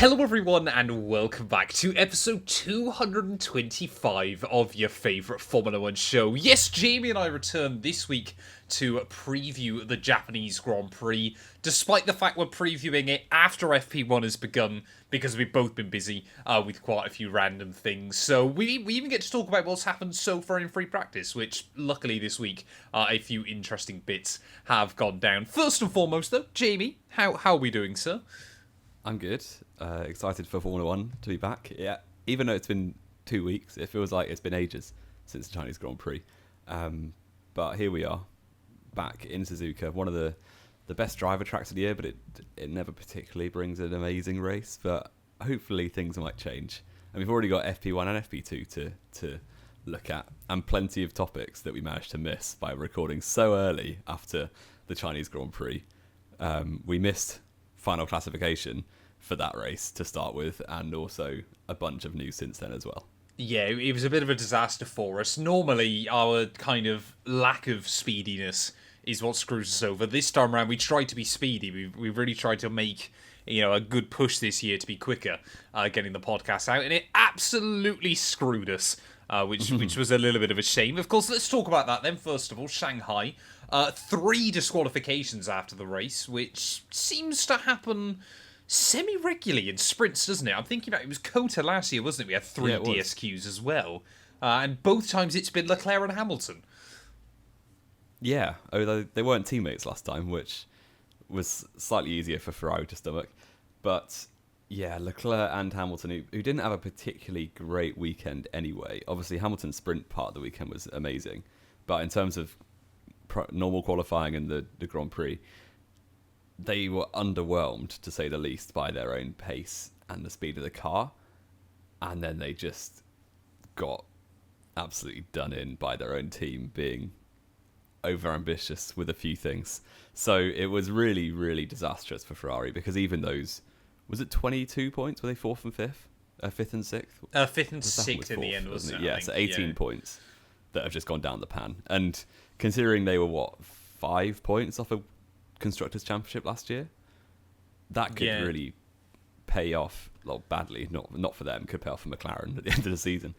Hello everyone and welcome back to episode 225 of your favourite Formula 1 show. Yes, Jamie and I returned this week to preview the Japanese Grand Prix, despite the fact we're previewing it after FP1 has begun, because we've both been busy with quite a few random things. So we even get to talk about what's happened so far in free practice, which luckily this week a few interesting bits have gone down. First and foremost though, Jamie, how are we doing, sir? I'm good. Excited for Formula 1 to be back. Yeah, even though it's been 2 weeks, it feels like it's been ages since the Chinese Grand Prix. But here we are, back in Suzuka, one of the best driver tracks of the year, but it never particularly brings an amazing race. But hopefully things might change. And we've already got FP1 and FP2 to look at, and plenty of topics that we managed to miss by recording so early after the Chinese Grand Prix. We missed final classification for that race to start with, and also a bunch of news since then as well. Yeah, it was a bit of a disaster for us. Normally, our kind of lack of speediness is what screws us over. This time around, we tried to be speedy. We really tried to make a good push this year to be quicker, getting the podcast out, and it absolutely screwed us, which was a little bit of a shame. Of course, let's talk about that then. First of all, Shanghai. 3 disqualifications after the race, which seems to happen semi-regularly in sprints, doesn't it? I'm thinking about it was Kota last year, wasn't it? We had 3 DSQs as well. And both times it's been Leclerc and Hamilton. Yeah, although they weren't teammates last time, which was slightly easier for Ferrari to stomach. But yeah, Leclerc and Hamilton, who didn't have a particularly great weekend anyway. Obviously, Hamilton's sprint part of the weekend was amazing. But in terms of normal qualifying and the Grand Prix, they were underwhelmed, to say the least, by their own pace and the speed of the car. And then they just got absolutely done in by their own team being over-ambitious with a few things. So it was really, really disastrous for Ferrari, because even those... Was it 22 points? Were they 4th and 5th? 5th and 6th? 5th and 6th in the end, wasn't it? Yeah, so 18 points that have just gone down the pan. And considering they were, 5 points off a Constructors' Championship last year, that could really pay off badly. Not for them, could pay off for McLaren at the end of the season.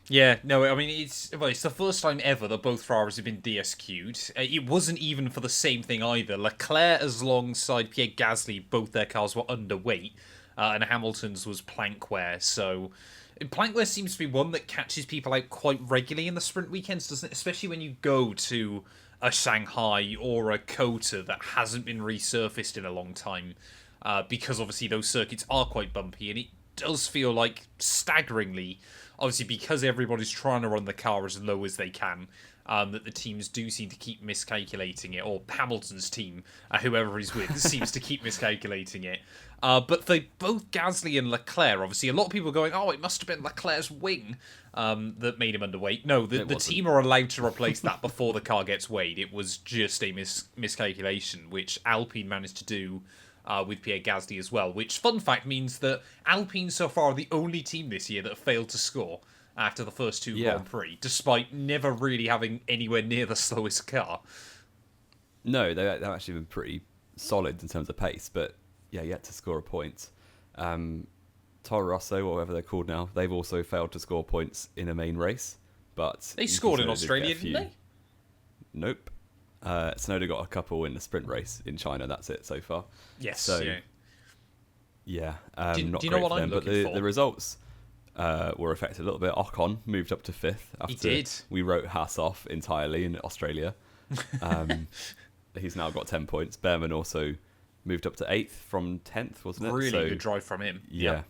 Yeah, no, I mean, it's the first time ever that both Ferraris have been DSQ'd. It wasn't even for the same thing either. Leclerc alongside Pierre Gasly, both their cars were underweight, and Hamilton's was plank wear. So plank wear seems to be one that catches people out quite regularly in the sprint weekends, doesn't it? Especially when you go to a Shanghai or a Kota that hasn't been resurfaced in a long time, because obviously those circuits are quite bumpy, and it does feel like staggeringly, obviously because everybody's trying to run the car as low as they can, that the teams do seem to keep miscalculating it, or Hamilton's team, whoever he's with, seems to keep miscalculating it. But they both, Gasly and Leclerc, obviously a lot of people are going, oh, it must have been Leclerc's wing that made him underweight. No, the team are allowed to replace that before the car gets weighed. It was just a miscalculation, which Alpine managed to do with Pierre Gasly as well, which, fun fact, means that Alpine so far are the only team this year that have failed to score after the first 2 Grand Prix, despite never really having anywhere near the slowest car. No, they've actually been pretty solid in terms of pace, but yet to score a point. Toro Rosso, or whatever they're called now, they've also failed to score points in a main race. But they scored in Australia, didn't they? Nope. Tsunoda got a couple in the sprint race in China. That's it so far. Yes. So, do you not know great what for I'm them. But looking for? the results were affected a little bit. Ocon moved up to 5th after we wrote Haas off entirely in Australia. He's now got 10 points. Behrman also moved up to 8th from 10th, wasn't it? Really good drive from him. Yeah,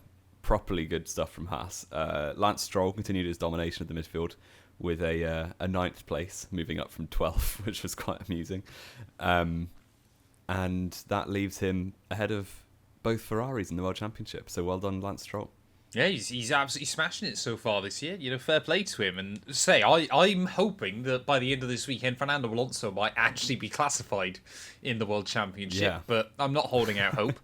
properly good stuff from Haas. Lance Stroll continued his domination of the midfield with a 9th place, moving up from 12th, which was quite amusing. And that leaves him ahead of both Ferraris in the World Championship. So well done, Lance Stroll. Yeah, he's absolutely smashing it so far this year. Fair play to him. And I'm hoping that by the end of this weekend, Fernando Alonso might actually be classified in the World Championship. But I'm not holding out hope.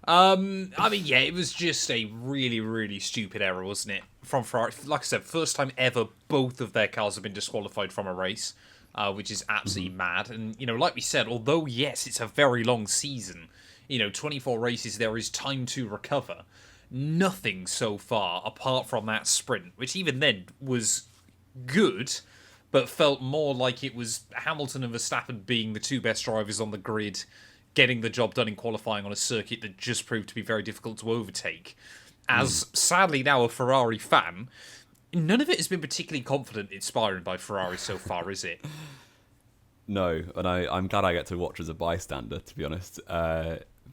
It was just a really, really stupid error, wasn't it? From Ferrari. Like I said, first time ever both of their cars have been disqualified from a race, which is absolutely mad. And, like we said, although, yes, it's a very long season, 24 races, there is time to recover. Nothing so far apart from that sprint, which even then was good, but felt more like it was Hamilton and Verstappen being the two best drivers on the grid, getting the job done in qualifying on a circuit that just proved to be very difficult to overtake. As sadly now a Ferrari fan, none of it has been particularly confident inspiring by Ferrari so far, is it? No, and I'm glad I get to watch as a bystander, to be honest,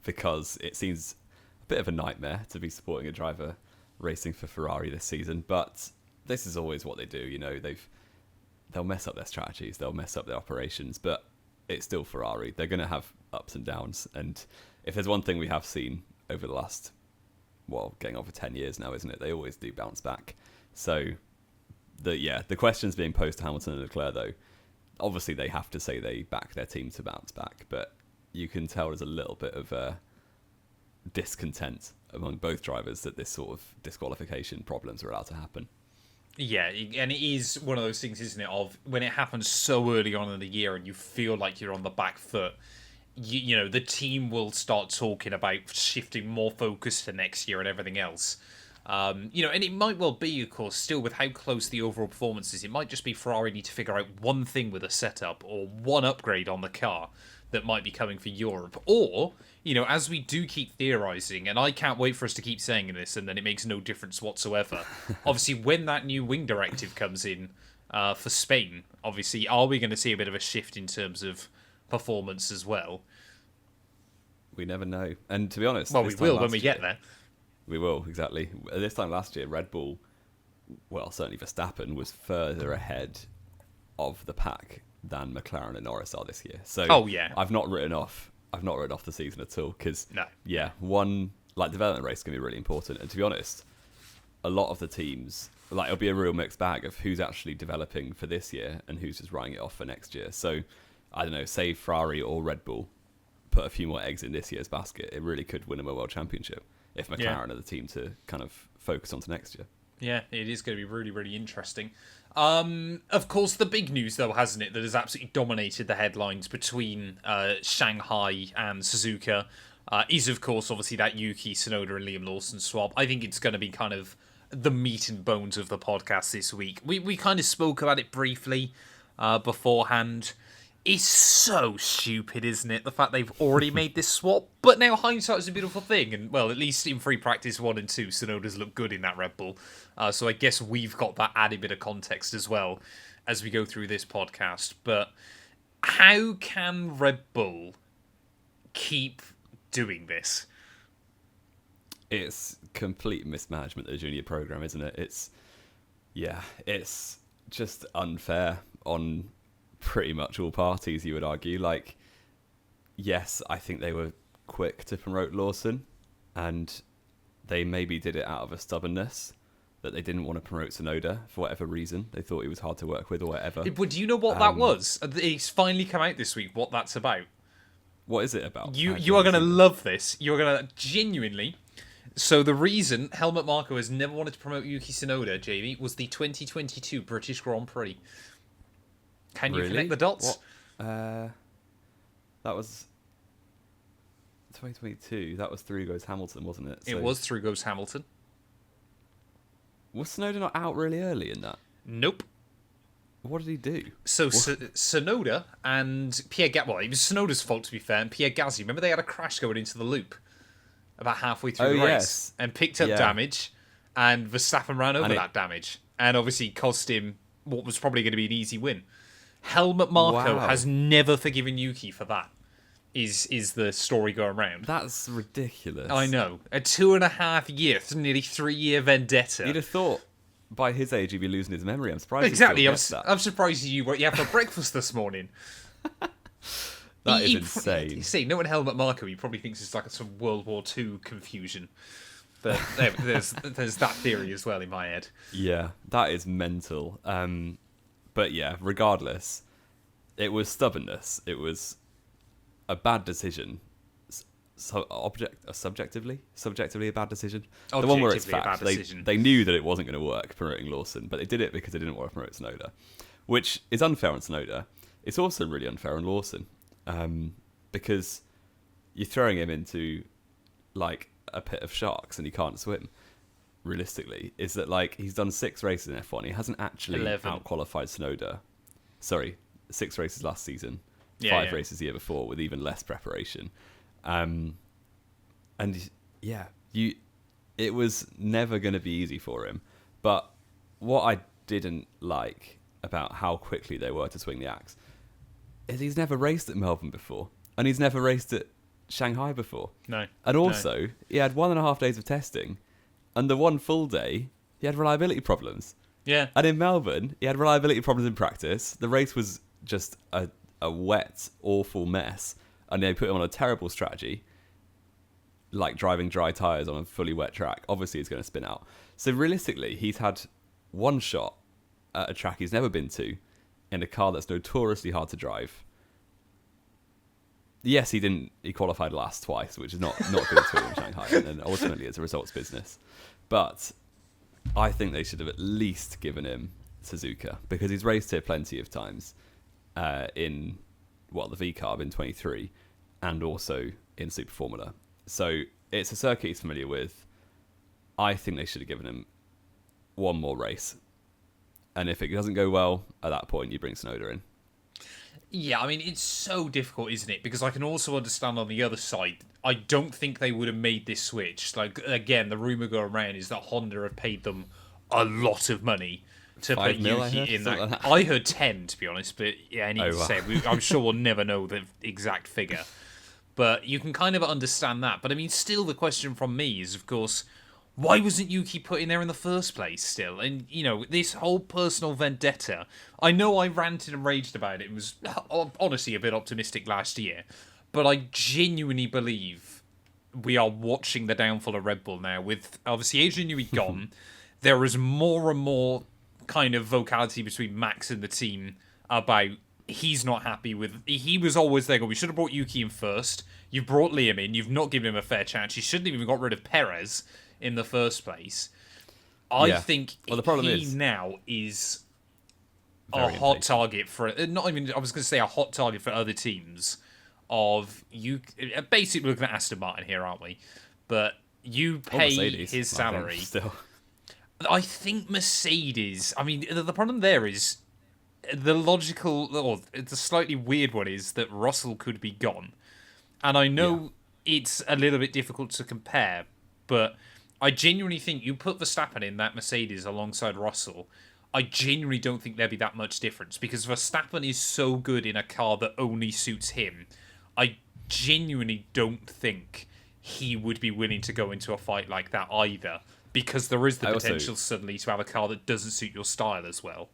because it seems a bit of a nightmare to be supporting a driver racing for Ferrari this season. But this is always what they do. They'll mess up their strategies, they'll mess up their operations, but it's still Ferrari. They're going to have ups and downs, and if there's one thing we have seen over the last, getting on for 10 years now, isn't it? They always do bounce back. So, the questions being posed to Hamilton and Leclerc, though, obviously they have to say they back their team to bounce back, but you can tell there's a little bit of discontent among both drivers that this sort of disqualification problems are allowed to happen. Yeah, and it is one of those things, isn't it, of when it happens so early on in the year and you feel like you're on the back foot, the team will start talking about shifting more focus to next year and everything else. And it might well be, of course, still with how close the overall performance is, it might just be Ferrari need to figure out one thing with a setup or one upgrade on the car that might be coming for Europe. Or, as we do keep theorising, and I can't wait for us to keep saying this, and then it makes no difference whatsoever. Obviously, when that new wing directive comes in for Spain, obviously, are we going to see a bit of a shift in terms of performance as well? We never know. And to be honest... Well, we will when we get there. We will, exactly. This time last year, Red Bull, certainly Verstappen, was further ahead of the pack than McLaren and Norris are this year. So I've not written off the season at all, because one development race can be really important. And to be honest, a lot of the teams, it'll be a real mixed bag of who's actually developing for this year and who's just writing it off for next year. So I don't know, say Ferrari or Red Bull put a few more eggs in this year's basket, it really could win them a world championship if McLaren are the team to kind of focus on to next year. Yeah, it is going to be really, really interesting. Of course, the big news, though, hasn't it, that has absolutely dominated the headlines between Shanghai and Suzuka is, of course, obviously that Yuki Tsunoda and Liam Lawson swap. I think it's going to be kind of the meat and bones of the podcast this week. We kind of spoke about it briefly beforehand. It's so stupid, isn't it? The fact they've already made this swap. But now hindsight is a beautiful thing. And, at least in free practice 1 and 2, Tsunoda's look good in that Red Bull. So I guess we've got that added bit of context as well as we go through this podcast. But how can Red Bull keep doing this? It's complete mismanagement of the junior program, isn't it? It's just unfair on pretty much all parties, you would argue. Yes, I think they were quick to promote Lawson, and they maybe did it out of a stubbornness that they didn't want to promote Tsunoda for whatever reason. They thought he was hard to work with or whatever. But do you know what that was? It's finally come out this week what that's about. What is it about? You are going to love this. You're going to genuinely... So the reason Helmut Marko has never wanted to promote Yuki Tsunoda, Jamie, was the 2022 British Grand Prix. Can you connect the dots? That was 2022. That was Through Goes Hamilton, wasn't it? It was Through Goes Hamilton. Was Tsunoda not out really early in that? Nope. What did he do? So Tsunoda and Pierre Gasly... Well, it was Tsunoda's fault, to be fair, and Pierre Gasly. Remember they had a crash going into the loop about halfway through the race and picked up damage, and Verstappen ran over that damage and obviously cost him what was probably going to be an easy win. Helmut Marko has never forgiven Yuki for that, is the story going around. That's ridiculous. I know. A 2.5 year, nearly 3 year vendetta. You'd have thought by his age he'd be losing his memory. I'm surprised. Exactly. I'm surprised you had for breakfast this morning. That is insane. See, knowing Helmut Marko, he probably thinks it's like some World War II confusion. But there's that theory as well in my head. Yeah, that is mental. But yeah, regardless, it was stubbornness. It was a bad decision. Subjectively a bad decision. The one where it's fact. They knew that it wasn't going to work promoting Lawson, but they did it because they didn't want to promote Tsunoda, which is unfair on Tsunoda. It's also really unfair on Lawson, because you're throwing him into like a pit of sharks and he can't swim. Realistically, is that like he's done 6 races in F1. He hasn't actually 11. out-qualified Tsunoda. Sorry, 6 races last season, Yeah, 5 races the year before with even less preparation. And yeah, it was never going to be easy for him. But what I didn't like about how quickly they were to swing the axe is he's never raced at Melbourne before, and he's never raced at Shanghai before. No. And also, he had 1.5 days of testing, and the one full day, he had reliability problems. Yeah. And in Melbourne, he had reliability problems in practice. The race was just a wet, awful mess, and they put him on a terrible strategy, like driving dry tyres on a fully wet track. Obviously, it's going to spin out. So realistically, he's had one shot at a track he's never been to in a car that's notoriously hard to drive. Yes, he qualified last twice, which is not good at all in Shanghai, and ultimately it's a results business. But I think they should have at least given him Suzuka, because he's raced here plenty of times in the V Carb in 23 and also in Super Formula. So it's a circuit he's familiar with. I think they should have given him one more race. And if it doesn't go well, at that point, you bring Tsunoda in. Yeah, I mean, it's so difficult, isn't it? Because I can also understand on the other side, I don't think they would have made this switch. Like, again, the rumour going around is that Honda have paid them a lot of money to put Yuki in that. Like that. I heard 10, to be honest, but yeah, I need to say, I'm sure we'll never know the exact figure. But you can kind of understand that. But I mean, still the question from me is, of course, why wasn't Yuki put in there in the first place still? And, you know, this whole personal vendetta, I know I ranted and raged about it. It was honestly a bit optimistic last year. But I genuinely believe we are watching the downfall of Red Bull now. With, obviously, Adrian Newey gone, there is more and more kind of vocality between Max and the team about he's not happy with... He was always there going, we should have brought Yuki in first. You've brought Liam in. You've not given him a fair chance. You shouldn't have even got rid of Perez in the first place. I think the problem he is now is very a hot impatient. target for... Not even... I was going to say a hot target for other teams of... you. Basically, we're looking at Aston Martin here, aren't we? But you pay Mercedes, his I think, salary... still. I think Mercedes... I mean, the problem there is... The logical... or the slightly weird one is that Russell could be gone. And I know it's a little bit difficult to compare, but I genuinely think you put Verstappen in that Mercedes alongside Russell, I genuinely don't think there'd be that much difference, because Verstappen is so good in a car that only suits him. I genuinely don't think he would be willing to go into a fight like that either, because there is the potential suddenly to have a car that doesn't suit your style as well.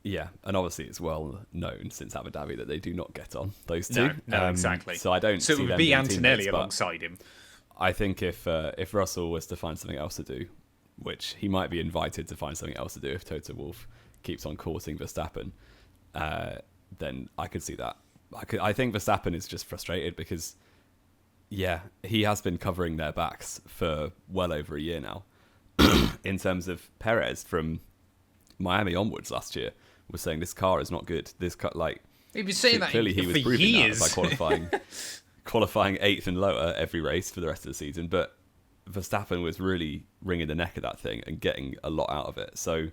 Yeah, and obviously it's well known since Abu Dhabi that they do not get on, those two. No, exactly. So I don't. So it see would them be being Antonelli teammates, alongside him. I think if Russell was to find something else to do, which he might be invited to find something else to do if Toto Wolff keeps on courting Verstappen, then I could see that. I think Verstappen is just frustrated because, he has been covering their backs for well over a year now. In terms of Perez from Miami onwards last year, was saying this car is not good. This car, like, He'd been saying that clearly he was for proving years. that by qualifying 8th and lower every race for the rest of the season. But Verstappen was really wringing the neck of that thing and getting a lot out of it. So,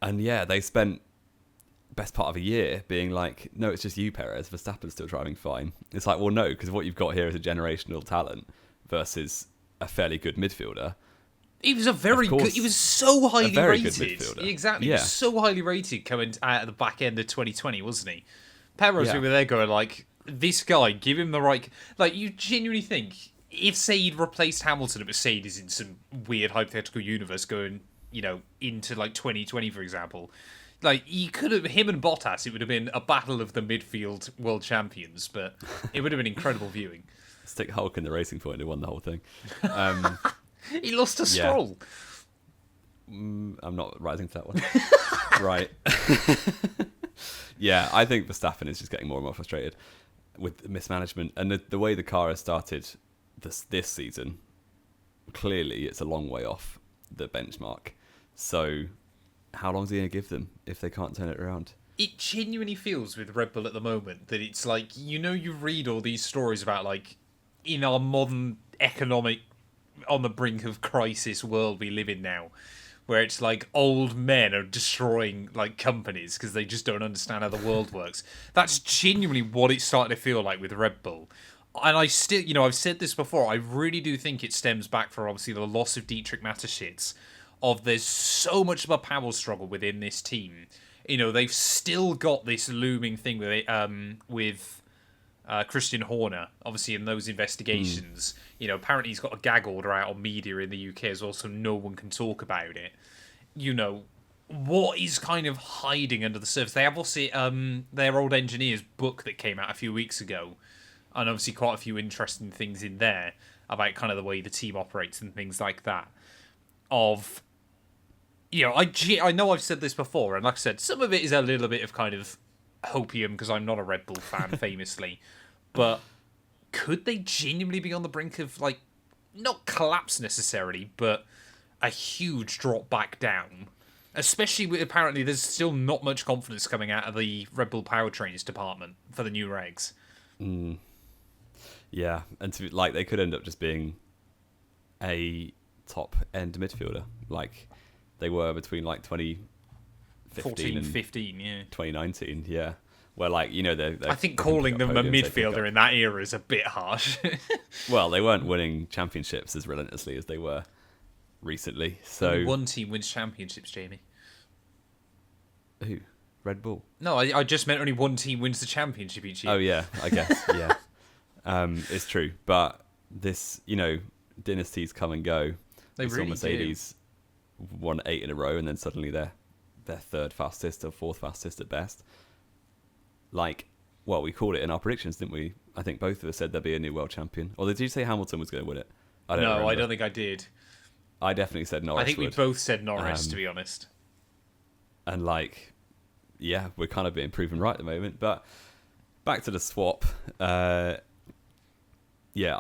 and they spent best part of a year being like, no, it's just you, Perez. Verstappen's still driving fine. It's like, well, no, because what you've got here is a generational talent versus a fairly good midfielder. He was a very good... He was so highly rated. Exactly. Yeah. He was so highly rated coming out at the back end of 2020, wasn't he? Perez, we were there going like, this guy, give him the right... Like, you genuinely think, if, say, he'd replaced Hamilton at Mercedes in some weird hypothetical universe going, into, like, 2020, for example, like, he could have... Him and Bottas, it would have been a battle of the midfield world champions, but it would have been incredible viewing. Stick Hulk in the Racing Point who won the whole thing. He lost to Stroll. I'm not rising to that one. Right. I think Verstappen is just getting more and more frustrated with mismanagement. And the way the car has started this season, clearly it's a long way off the benchmark. So how long is he going to give them if they can't turn it around? It genuinely feels with Red Bull at the moment that it's like, you read all these stories about, like, in our modern economic, on the brink of crisis world we live in now, where it's like old men are destroying, like, companies because they just don't understand how the world works. That's genuinely what it's starting to feel like with Red Bull. And I still, I've said this before, I really do think it stems back from, obviously, the loss of Dietrich Mateschitz, of there's so much of a power struggle within this team. They've still got this looming thing with Christian Horner, obviously, in those investigations. Apparently he's got a gag order out on media in the UK as well, so no one can talk about it. What is kind of hiding under the surface? They have also their old engineer's book that came out a few weeks ago, and obviously quite a few interesting things in there about kind of the way the team operates and things like that. I know I've said this before, and like I said, some of it is a little bit of kind of hopium because I'm not a Red Bull fan, famously. But could they genuinely be on the brink of, like, not collapse necessarily, but a huge drop back down? Especially with, apparently, there's still not much confidence coming out of the Red Bull powertrains department for the new regs. Yeah, and they could end up just being a top end midfielder, like they were between like 2015 and 15, yeah. 2019, yeah. Where they're I think calling them a midfielder in that era is a bit harsh. Well, they weren't winning championships as relentlessly as they were recently. So only one team wins championships, Jamie. Who? Red Bull? No, I just meant only one team wins the championship each year. Oh yeah, I guess, yeah. It's true, but this, dynasties come and go. They really Mercedes won 8 in a row, and then suddenly they're third fastest or fourth fastest at best. We called it in our predictions, didn't we? I think both of us said there'd be a new world champion. Or did you say Hamilton was going to win it? I don't think I did. I definitely said Norris. I think we both said Norris, to be honest. And we're kind of being proven right at the moment. But back to the swap. I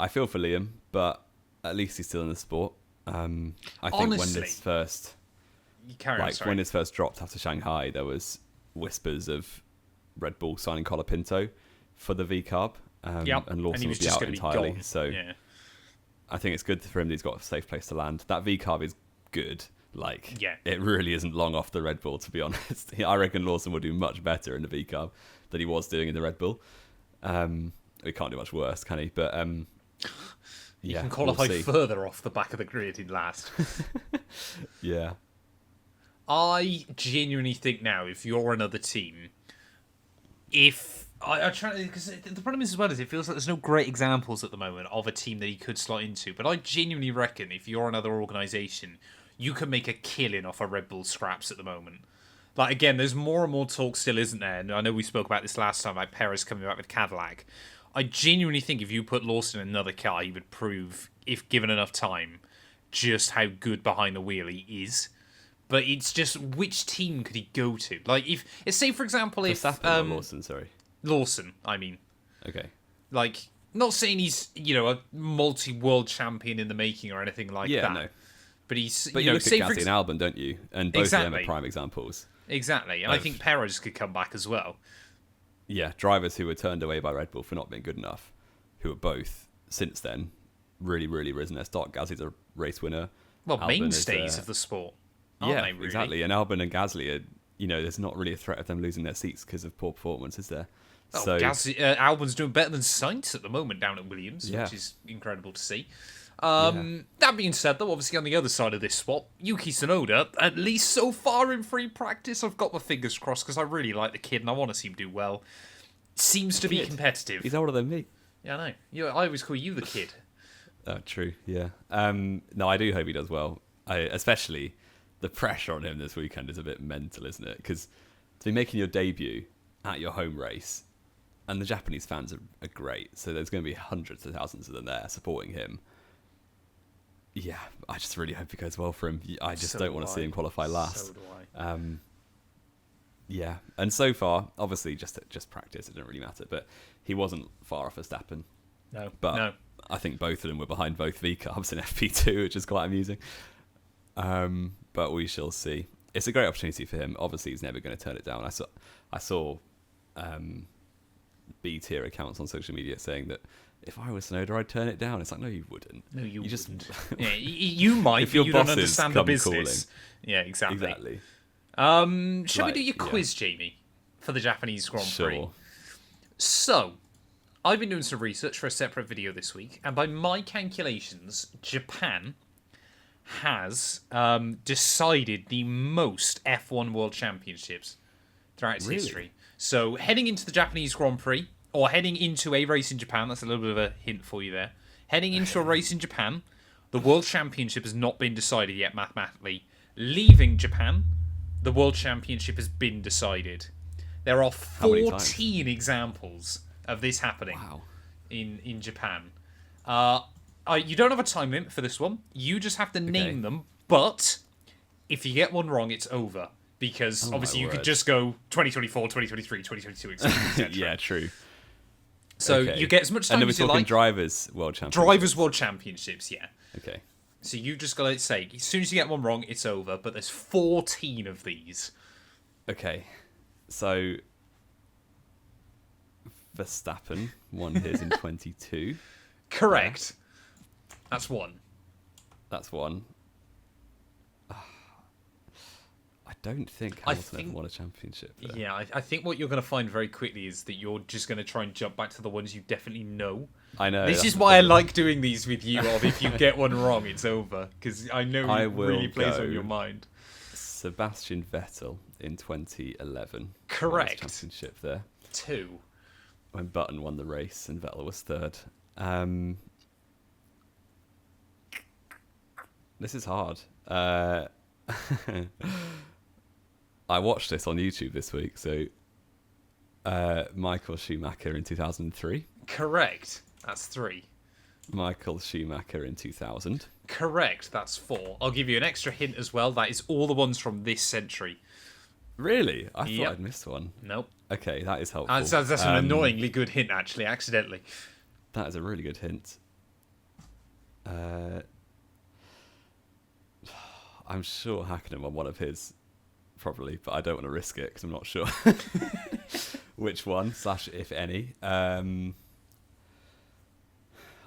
feel for Liam, but at least he's still in the sport. I think Honestly, when this first dropped after Shanghai, there was whispers of Red Bull signing Colapinto for the V-Carb, and Lawson would be out entirely. So yeah. I think it's good for him that he's got a safe place to land. That V-Carb is good. It really isn't long off the Red Bull, to be honest. I reckon Lawson will do much better in the V-Carb than he was doing in the Red Bull. He can't do much worse, can he? But you can qualify further off the back of the grid in last. Yeah. I genuinely think now, if you're another team, I try, because the problem is as well is it feels like there's no great examples at the moment of a team that he could slot into. But I genuinely reckon if you're another organisation, you can make a killing off a Red Bull scraps at the moment. Again, there's more and more talk still, isn't there? And I know we spoke about this last time, about Perez coming back with Cadillac. I genuinely think if you put Lawson in another car, he would prove, if given enough time, just how good behind the wheel he is. But it's just, which team could he go to? Say, for example, Verstappen or Lawson, sorry. Lawson, I mean. Okay. Not saying he's, a multi-world champion in the making or anything like that. Yeah, no. But he's, But you look at Gasly and Albon, don't you? And both of them are prime examples. Exactly. And I think Perez could come back as well. Yeah, drivers who were turned away by Red Bull for not being good enough, who are both, since then, really, really risen their stock. Gasly's a race winner. Well, Albon mainstays of the sport. Aren't they, really? Exactly. And Albon and Gasly are, there's not really a threat of them losing their seats because of poor performance, is there? Albon's doing better than Sainz at the moment down at Williams, which is incredible to see. That being said, though, obviously on the other side of this swap, Yuki Tsunoda, at least so far in free practice, I've got my fingers crossed because I really like the kid and I want to see him do well. Seems to be competitive. He's older than me. Yeah, I know. I always call you the kid. Oh, true. Yeah. No, I do hope he does well. Especially the pressure on him this weekend is a bit mental, isn't it? Because to be making your debut at your home race, and the Japanese fans are great, so there's going to be hundreds of thousands of them there supporting him. Yeah, I just really hope it goes well for him. I just don't want to see him qualify last. So do I. Yeah, and so far, obviously, just practice. It didn't really matter, but he wasn't far off Verstappen. No, I think both of them were behind both V-Carbs in FP2, which is quite amusing. But we shall see. it's a great opportunity for him. Obviously, he's never going to turn it down. I saw B tier accounts on social media saying that if I was Snowder, I'd turn it down. It's like, no, you wouldn't. No, you just wouldn't. Yeah, you might, if your but you don't bosses understand the come business. calling. Yeah, exactly. Exactly. Shall we do your quiz, Jamie, for the Japanese Grand Prix? Sure. So, I've been doing some research for a separate video this week, and by my calculations, Japan has decided the most F1 World Championships throughout its history. So, heading into the Japanese Grand Prix, or heading into a race in Japan, that's a little bit of a hint for you there. Heading into a race in Japan, the World Championship has not been decided yet mathematically. Leaving Japan, the World Championship has been decided. There are 14 examples of this happening in Japan. You don't have a time limit for this one. You just have to name them. But if you get one wrong, it's over. Because obviously you could just go 2024, 2023, 2022, etc. Yeah, true. So you get as much time as you like. Drivers' World Championships. Drivers' World Championships, yeah. Okay. So you just got to say, as soon as you get one wrong, it's over. But there's 14 of these. Okay. So Verstappen won his in 22. Correct. That's one. That's one. I don't think Hamilton ever won a championship. There. Yeah, I think what you're going to find very quickly is that you're just going to try and jump back to the ones you definitely know. I know. This is why I like doing these with you, of if you get one wrong, it's over. Because I know it really plays on your mind. Sebastian Vettel in 2011. Correct. Championship there. 2. When Button won the race and Vettel was third. This is hard. I watched this on YouTube this week, so Michael Schumacher in 2003. Correct. That's 3. Michael Schumacher in 2000. Correct. That's 4. I'll give you an extra hint as well. That is all the ones from this century. Really? I thought I'd missed one. Nope. Okay, that is helpful. That's an annoyingly good hint, actually, accidentally. That is a really good hint. I'm sure Hakkinen won one of his, probably, but I don't want to risk it because I'm not sure which one, / if any.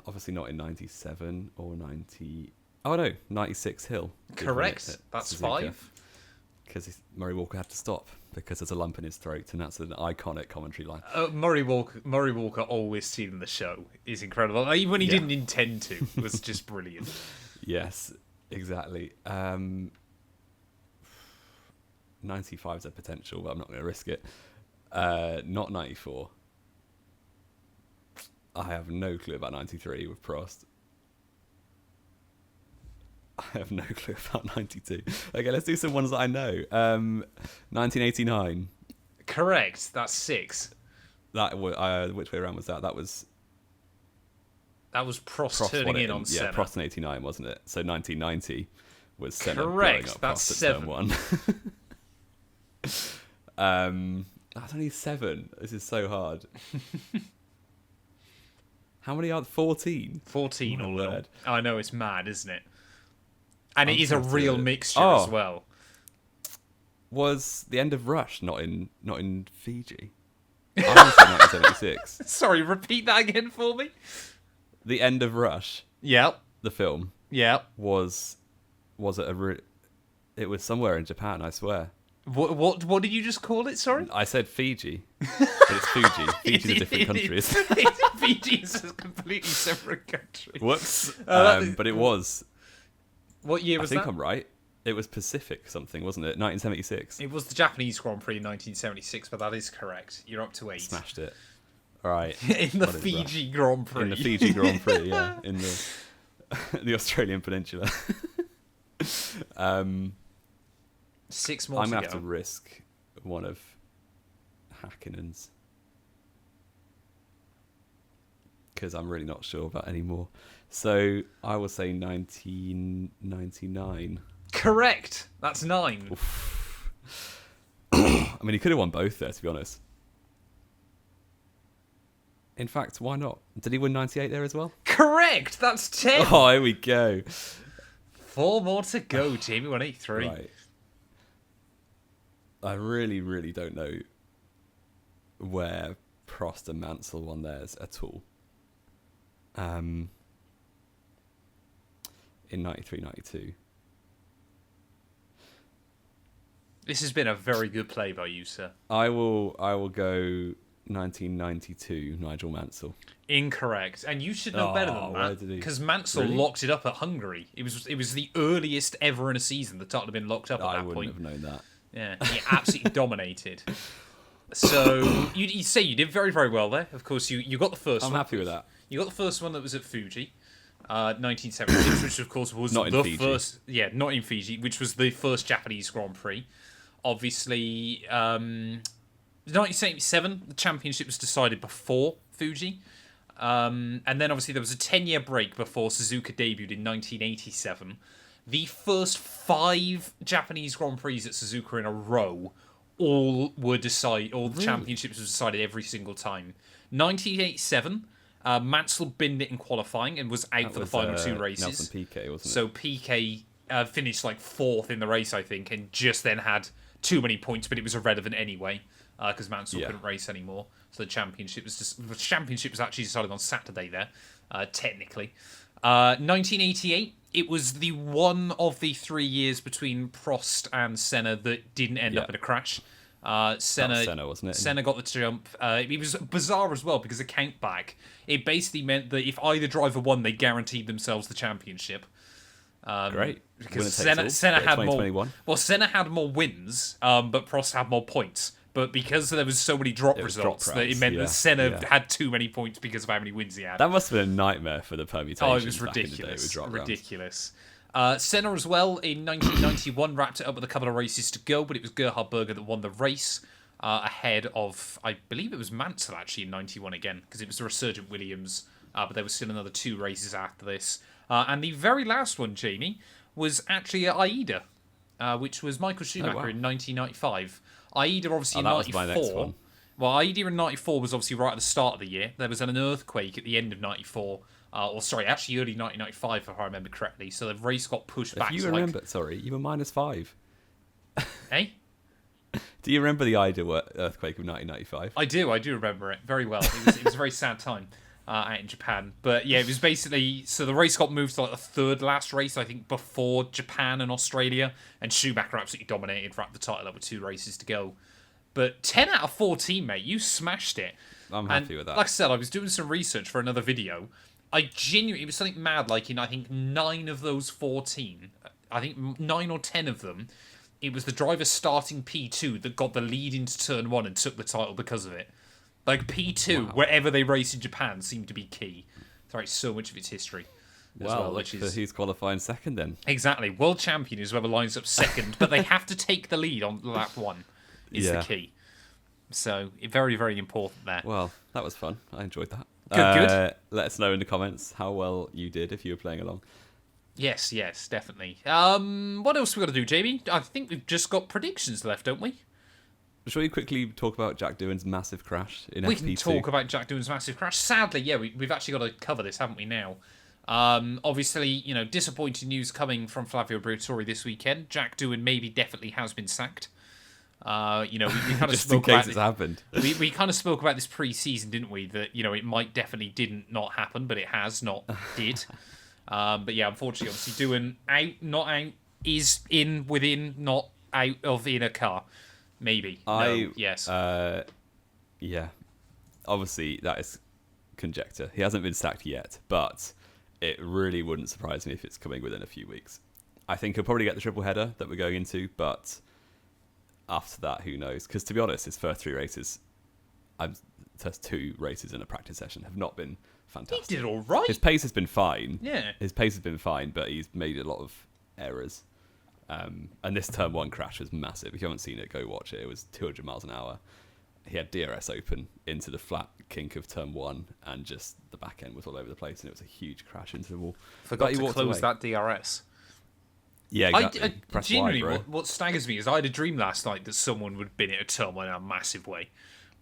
Obviously not in 97 or 90... Oh, no, 96 Hill. Correct. That's 5. Because Murray Walker had to stop because there's a lump in his throat, and that's an iconic commentary line. Murray Walker always stealing the show is incredible. Even when he didn't intend to, it was just brilliant. Yes, exactly. 95 is a potential, but I'm not going to risk it. Not 94. I have no clue about 93 with Prost. I have no clue about 92. Okay, let's do some ones that I know. 1989. Correct. That's 6. Which way around was that? That was Prost turning in on Senna. Yeah, Prost in 89, wasn't it? So 1990 was Senna. Correct. That's 7. Turn 1. That's only 7. This is so hard. How many are 14? 14 all in. Word. I know, it's mad, isn't it? And it is a real mixture as well. Was the end of Rush not in Fiji? I was in 1976. Sorry, repeat that again for me. The end of Rush. Yep. The film. Yep. Was it it was somewhere in Japan, I swear. What did you just call it? Sorry. I said Fiji, but it's Fuji. Fiji's a different country. Fiji is a completely separate country. Whoops. But it was. What year was that? I think I'm right. It was Pacific something, wasn't it? 1976. It was the Japanese Grand Prix in 1976, but that is correct. You're up to 8. Smashed it. All right. In the Fiji Grand Prix. In the Fiji Grand Prix, yeah. In the Australian Peninsula. 6 more I'm to going go. to have to risk one of Hakkinen's. Because I'm really not sure about any more. So I will say 1999. Correct. That's 9. I mean, he could have won both there, to be honest. In fact, why not? Did he win 98 there as well? Correct. That's 10. Oh, here we go. 4 more to go, Jamie. 183. Right. I really, really don't know where Prost and Mansell won theirs at all. In 93, 92. This has been a very good play by you, sir. I will go 1992, Nigel Mansell. Incorrect, and you should know better than that because Mansell locked it up at Hungary. It was the earliest ever in a season the title had been locked up at that point. I wouldn't have known that. Yeah, he absolutely dominated. So you say you did very, very well there. Of course, you got the first one. I'm happy with that. You got the first one that was at Fuji, 1976, which of course was not the in Fiji. first. Yeah, not in Fiji, which was the first Japanese Grand Prix. Obviously, 1977, the championship was decided before Fuji. And then obviously there was a 10-year break before Suzuka debuted in 1987. The first 5 Japanese Grand Prix at Suzuka in a row all the championships were decided every single time. 1987, Mansell binned it in qualifying and was out for the final 2 races. Nelson Piquet, wasn't it? So Piquet finished like 4th in the race, I think, and just then had too many points, but it was irrelevant anyway because Mansell couldn't race anymore. So the championship was actually decided on Saturday there, technically. 1988, it was the one of the 3 years between Prost and Senna that didn't end up in a crash. Senna, wasn't it? Senna got the jump. It was bizarre as well because the count back, it basically meant that if either driver won, they guaranteed themselves the championship. Great. Because Senna had more. Well, Senna had more wins, but Prost had more points. But because there was so many drop results, that it meant that Senna had too many points because of how many wins he had. That must have been a nightmare for the permutations. Oh, it was ridiculous. Ridiculous. Senna as well in 1991 wrapped it up with a couple of races to go, but it was Gerhard Berger that won the race ahead of, I believe it was Mansell actually in 91 again, because it was the resurgent Williams, but there was still another 2 races after this. And the very last one, Jamie, was actually at Aida, which was Michael Schumacher in 1995. Aida obviously in 94. Was my next one. Well, Aida in 94 was obviously right at the start of the year. There was an earthquake at the end of 94. Actually early 1995, if I remember correctly. So the race got pushed back. You remember? Sorry, you were -5. Hey? Do you remember the Ida earthquake of 1995? I do remember it very well. It was a very sad time out in Japan. But yeah, it was basically... So the race got moved to like the 3rd last race, I think, before Japan and Australia. And Schumacher absolutely dominated, wrapped the title up with 2 races to go. But 10 out of 14, mate. You smashed it. I'm happy with that. Like I said, I was doing some research for another video. It was something mad, like in, I think, 9 of those 14, I think 9 or 10 of them, it was the driver starting P2 that got the lead into turn 1 and took the title because of it. Like, P2, wherever they race in Japan, seemed to be key. Throughout so much of its history. Who's qualifying second then? Exactly. World champion is whoever lines up second, but they have to take the lead on lap 1, is the key. So, very, very important there. Well, that was fun. I enjoyed that. Good. Let us know in the comments how well you did if you were playing along. Yes, definitely. What else we got to do, Jamie? I think we've just got predictions left, don't we? Shall we quickly talk about Jack Doohan's massive crash in FP2? We can talk about Jack Doohan's massive crash. Sadly, we've actually got to cover this, haven't we, now? Obviously, disappointing news coming from Flavio Briatore this weekend. Jack Doohan definitely has been sacked. We kind of just spoke in case about it's happened. We kind of spoke about this pre-season, didn't we? That it might definitely didn't not happen, but it has not did. But yeah, unfortunately, obviously, Doohan out, not out, is in, within, not out of in a car. Maybe. Yes. Yeah. Obviously, that is conjecture. He hasn't been sacked yet, but it really wouldn't surprise me if it's coming within a few weeks. I think he'll probably get the triple header that we're going into, but after that, who knows? Because to be honest, his first 3 races, first 2 races in a practice session have not been fantastic. He did all right. His pace has been fine. Yeah. His pace has been fine, but he's made a lot of errors. And this turn 1 crash was massive. If you haven't seen it, go watch it. It was 200 miles an hour. He had DRS open into the flat kink of turn 1, and just the back end was all over the place, and it was a huge crash into the wall. Forgot to close that DRS. Yeah, exactly. Genuinely, what staggers me is I had a dream last night that someone would bin it a turn 1 in a massive way.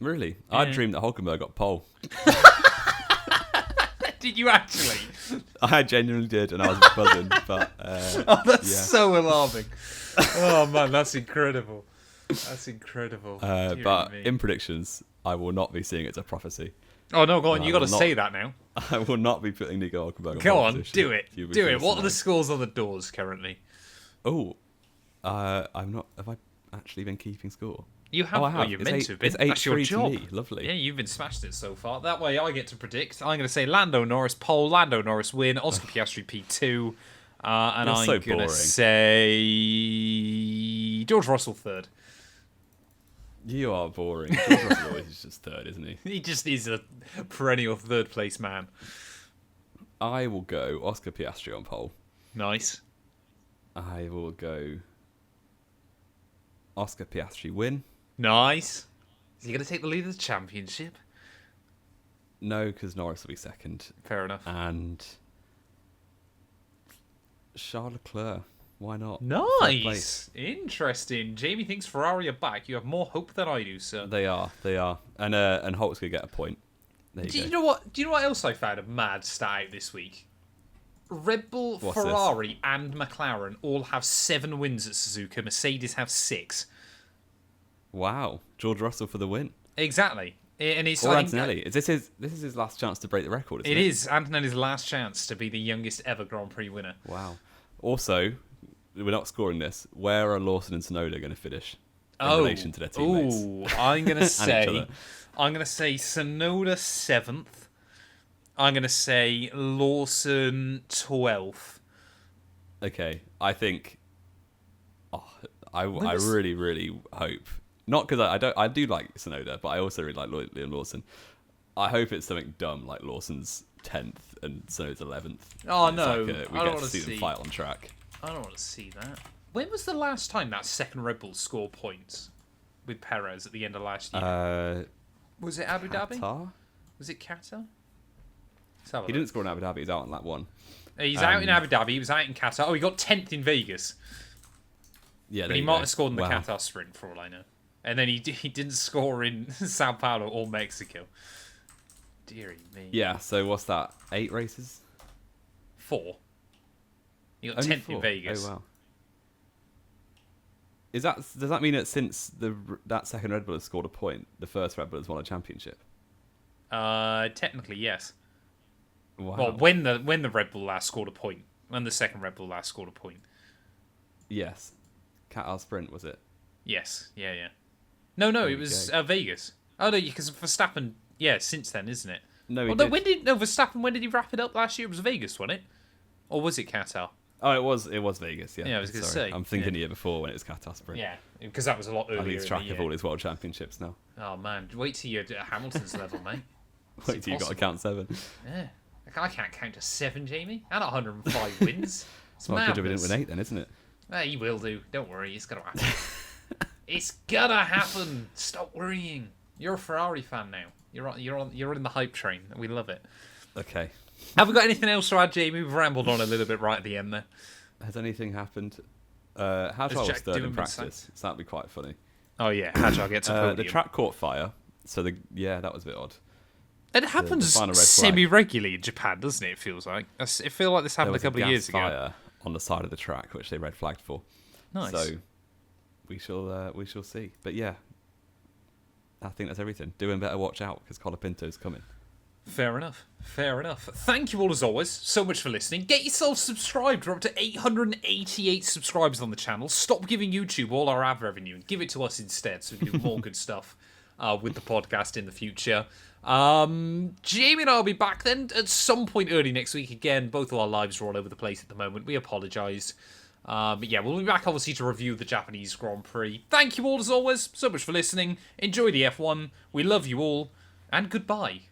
Really? Yeah. I dreamed that Hulkenberg got pole. Did you actually? I genuinely did, and I was buzzing. But that's so alarming. Oh man, that's incredible. That's incredible. But in predictions, I will not be seeing it as a prophecy. Oh no, go on! I You got to will not- say that now. I will not be putting Nico Hulkenberg on Go pole on, position. do it. You'll be Do it. forced What to are the know. scores on the doors currently? Oh, I'm not. Have I actually been keeping score? You have. Oh, I have. You're It's meant eight- to. Be. it's That's your 8-3 to job. me. Lovely. Yeah, you've been smashed it so far. That way, I get to predict. I'm going to say Lando Norris pole, Lando Norris win, Oscar Piastri P2, and You're I'm so going to boring. say George Russell third. You are boring. George Russell is just third, isn't he? He just is a perennial third place man. I will go Oscar Piastri on pole. Nice. I will go Oscar Piastri win. Nice. Is he going to take the lead of the championship? No, because Norris will be second. Fair enough. And Charles Leclerc. Why not? Third place. Nice. Interesting. Jamie thinks Ferrari are back. You have more hope than I do, sir. They are. And Holt's going to get a point. There you Do go. you know what? Do you know what else I found a mad stat out this week? Red Bull, What's Ferrari, and McLaren all have 7 wins at Suzuka. Mercedes have 6. Wow. George Russell for the win. Exactly. And it's Or I think Antonelli. This is his last chance to break the record, isn't it? it is Antonelli's last chance to be the youngest ever Grand Prix winner. Wow. Also, we're not scoring this. Where are Lawson and Tsunoda going to finish in relation to their teammates? I'm gonna each say, other. Sonoda 7th. I'm gonna say Lawson 12th. Okay, I think. Oh, I was- really, really hope. Not because I do like Tsunoda, but I also really like Liam Lawson. I hope it's something dumb like Lawson's 10th and Tsunoda's 11th. Oh, And no. we I don't get to wanna see them see- fight on track. I don't want to see that. When was the last time that second Red Bull scored points with Perez at the end of last year? Was it Abu Dhabi? Qatar? Was it Qatar? Let's have a He look. didn't score in Abu Dhabi. He's out on lap 1. He's out in Abu Dhabi. He was out in Qatar. Oh, he got 10th in Vegas. Yeah, But there he you might go. have scored in the Wow. Qatar sprint, for all I know. And then he didn't score in Sao Paulo or Mexico. Deary me. Yeah. So what's that? 8 races? 4. He got Only 10th 4? in Vegas. Oh wow. Does that mean that since that second Red Bull has scored a point, the first Red Bull has won a championship? Technically, yes. Wow. Well, when the Red Bull last scored a point. When the second Red Bull last scored a point. Yes. Qatar sprint, was it? Yes. Yeah. No, There it you was go. Vegas. Oh, no, because Verstappen, since then, isn't it? No, he Well, did. Verstappen, when did he wrap it up last year? It was Vegas, wasn't it? Or was it Qatar? Oh, it was Vegas. Yeah. Yeah, I was gonna Sorry. say, I'm thinking yeah. the year before when it was Qatar sprint. Yeah, because that was a lot earlier I lose in track the of year. all his world championships now. Oh, man. Wait till you're at Hamilton's level, mate. Wait till you got to count 7. Yeah. I can't count to 7, Jamie. And 105 wins. It's Well, good job he madness. didn't win 8 then, isn't it? He will do. Don't worry. It's going to happen. It's going to happen. Stop worrying. You're a Ferrari fan now. You're in the hype train. We love it. Okay. Have we got anything else to add, Jamie? We've rambled on a little bit right at the end there. Has anything happened? How shall I Jack was third in Doohan been practice? So that'd be quite funny. Oh, yeah. How shall I get to podium? The track caught fire. So that was a bit odd. It happens final red flag. semi-regularly in Japan, doesn't it? It feels like. I feel like this There happened a was couple of gas years ago. fire on the side of the track, which they red flagged for. Nice. So we shall see. But yeah, I think that's everything. Doing better, watch out because Colapinto's coming. Fair enough. Thank you all as always so much for listening. Get yourself subscribed. We're up to 888 subscribers on the channel. Stop giving YouTube all our ad revenue and give it to us instead so we can do more good stuff with the podcast in the future. Jamie and I will be back then at some point early next week. Again, both of our lives are all over the place at the moment. We apologise. But yeah, we'll be back obviously to review the Japanese Grand Prix. Thank you all as always so much for listening. Enjoy the F1. We love you all. And goodbye.